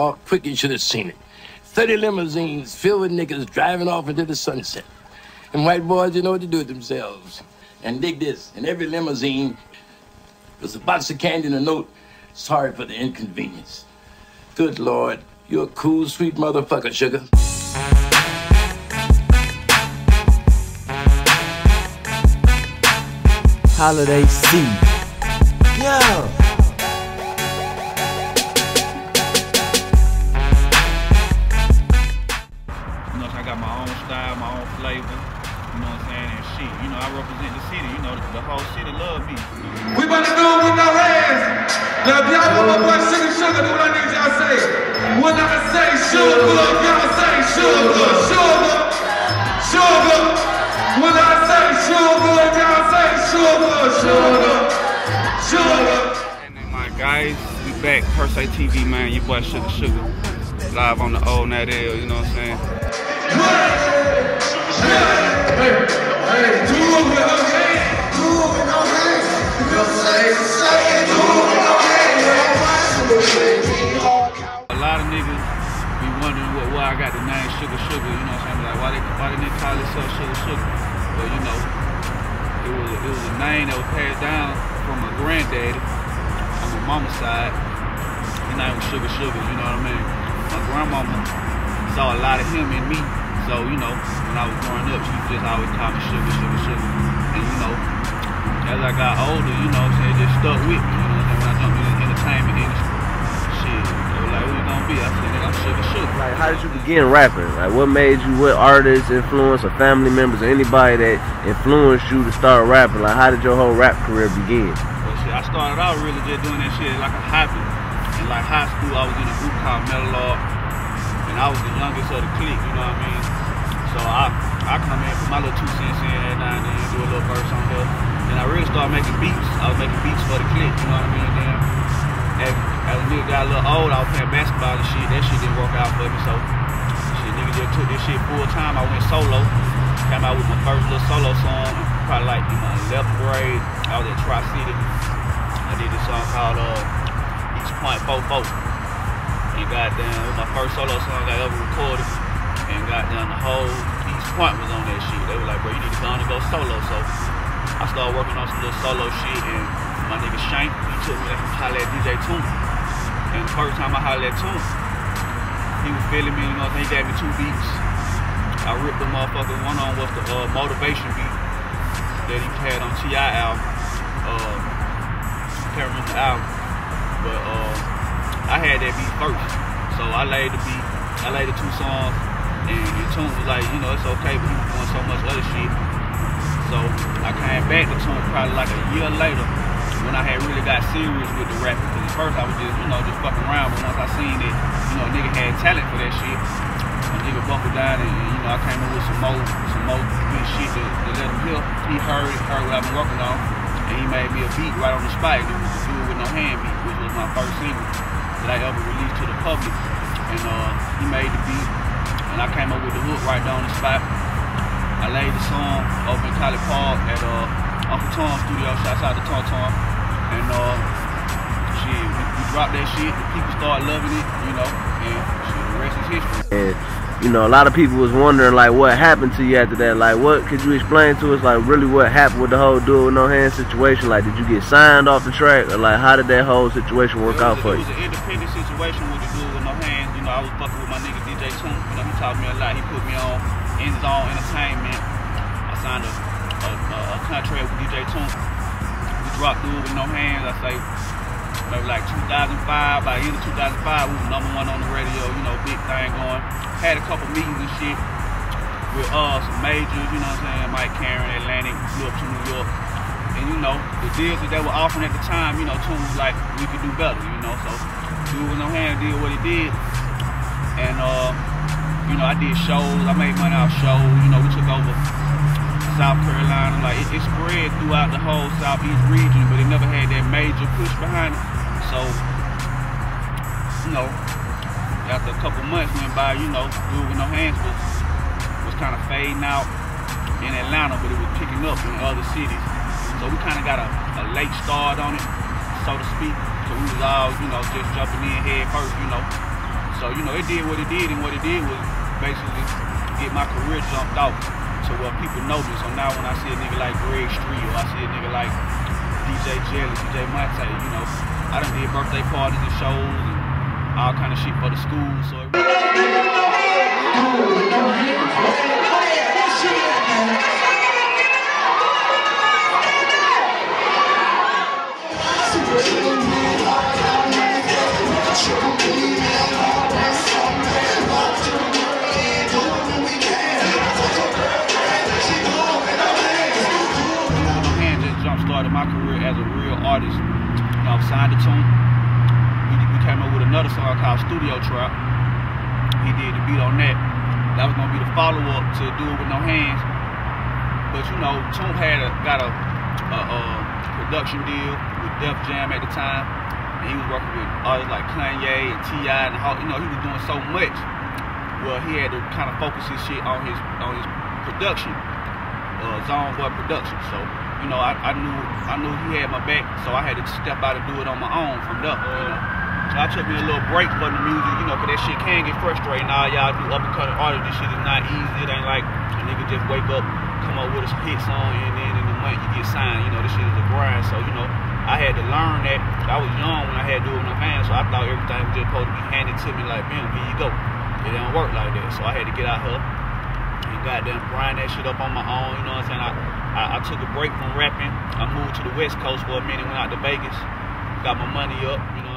Oh, quick, you should have seen it. 30 limousines filled with niggas driving off into the sunset. And white boys, you know what to do with themselves. And dig this, in every limousine was a box of candy and a note, sorry for the inconvenience. Good Lord, you're a cool, sweet motherfucker, Sugar. Holiday season. Yo! I got my own style, my own flavor, you know what I'm saying, and shit. You know, I represent the city, you know, the whole city love me. We about to do it with no hands. Now, if y'all want my boy Suga Suga, do what I need y'all to say. When I say sugar, y'all say sugar, sugar, sugar. When I say sugar, y'all say sugar, sugar, sugar. And then my guys, we back, Per Se TV, man, your boy Suga Suga. Live on the old Nat L, you know what I'm saying? A lot of niggas be wondering why I got the name Suga Suga, you know what I'm saying? Like why they call themselves Suga Suga? But you know, it was a name that was passed down from my granddaddy on my mama's side. His name was Suga Suga, you know what I mean? My grandmama saw a lot of him in me. So, you know, when I was growing up, she just always called me Suga, Suga, Suga. And, you know, as I got older, you know what I'm saying, it just stuck with me, you know what I'm saying, when I jumped in the entertainment industry. Shit, they were like, who you gonna be? I said, nigga, I'm Suga, Suga. Like, how did you begin rapping? Like, what made you, what artists, influence, or family members, or anybody that influenced you to start rapping? Like, how did your whole rap career begin? Well, shit, I started out really just doing that shit like a hobby. In, like, high school, I was in a group called Mellow. I was the youngest of the clique, you know what I mean? So I come in, put my little 2 cents in every now and then, do a little verse on there. Then I really started making beats. I was making beats for the clique, you know what I mean? Then as a nigga got a little old, I was playing basketball and shit. That shit didn't work out for me, so shit, nigga just took this shit full time. I went solo. Came out with my first little solo song, probably like in my 11th grade. I was at Tri-City. I did this song called East Point 4-4. And goddamn, it was my first solo song I ever recorded. And goddamn, the whole East Point was on that shit. They were like, bro, you need to go on and go solo. So I started working on some little solo shit. And my nigga Shank, he took me to holler at DJ Toon. And the first time I hollered at Toon, he was feeling me, you know what I'm saying? He gave me 2 beats. I ripped the motherfucker. One on was the Motivation beat that he had on T.I. album. I can't remember the album. But I had that beat first, so I laid the beat, I laid the 2 songs, and Toon was like, you know, it's okay, but he was doing so much other shit. So I came back to Toon probably like a year later when I had really got serious with the rapping. Because at first I was just, you know, just fucking around, but once I seen that, you know, a nigga had talent for that shit, a nigga buckled down, and you know, I came in with some more good shit to let him hear. He heard what I've been working on, and he made me a beat right on the spot. It was a Dude With No Hand beat, which was my first single that I ever released to the public. And he made the beat, and I came up with the hook right down the spot. I laid the song over in College Park at Uncle Tom's studio. Shouts out to Tom Tom. And shit, we dropped that shit. The people started loving it, you know, and shit, the rest is history. And you know, a lot of people was wondering like what happened to you after that. Like, what could you explain to us? Like, really, what happened with the whole Dude With No Hands situation? Like, did you get signed off the track, or like, how did that whole situation work out for you? It was an independent situation with the Dude With No Hands. You know, I was fucking with my nigga DJ Toon. You know, he taught me a lot. He put me on in his own entertainment. I signed a contract with DJ Toon. We dropped Dude With No Hands. I say maybe like 2005. By the end of 2005, we was #1 on the radio. You know, big thing going. Had a couple meetings and shit with some majors, you know what I'm saying, Mike Karen, Atlantic, flew up to New York. And you know, the deals that they were offering at the time, you know, Toon was like, we could do better, you know, so Dude With No Hands did what he did. And you know, I did shows, I made money off shows, you know, we took over South Carolina, like it spread throughout the whole Southeast region, but it never had that major push behind it. So, you know, after a couple months went by, you know, Dude With No Hands was kind of fading out in Atlanta, but it was picking up in other cities. So we kind of got a late start on it, so to speak. So we was all, you know, just jumping in head first, you know. So, you know, it did what it did, and what it did was basically get my career jumped off to where people know me. So now when I see a nigga like Greg Street, or I see a nigga like DJ Jelly, DJ Monte, you know, I done did birthday parties and shows and all kind of shit for the school. So started my career as a real artist. You know, I signed to Tune. We came up with another song called Studio Trap. He did the beat on that. That was gonna be the follow-up to Do It With No Hands. But you know, Tune got a production deal with Def Jam at the time, and he was working with artists like Kanye and T.I. and you know, he was doing so much. Well, he had to kind of focus his shit on his production, Zone Boy production. So, you know, I knew he had my back, so I had to step out and do it on my own from there, you know. So I took me a little break from the music, you know, cause that shit can get frustrating. All y'all do uppercutting artists, this shit is not easy. It ain't like a nigga just wake up, come up with a hit song, and then in the month you get signed. You know, this shit is a grind. So, you know, I had to learn that. I was young when I had to do it with my hands, so I thought everything was just supposed to be handed to me like, bam, here you go. It don't work like that. So I had to get out here and goddamn grind that shit up on my own, you know what I'm saying? I took a break from rapping. I moved to the West Coast for a minute, went out to Vegas, got my money up, you know.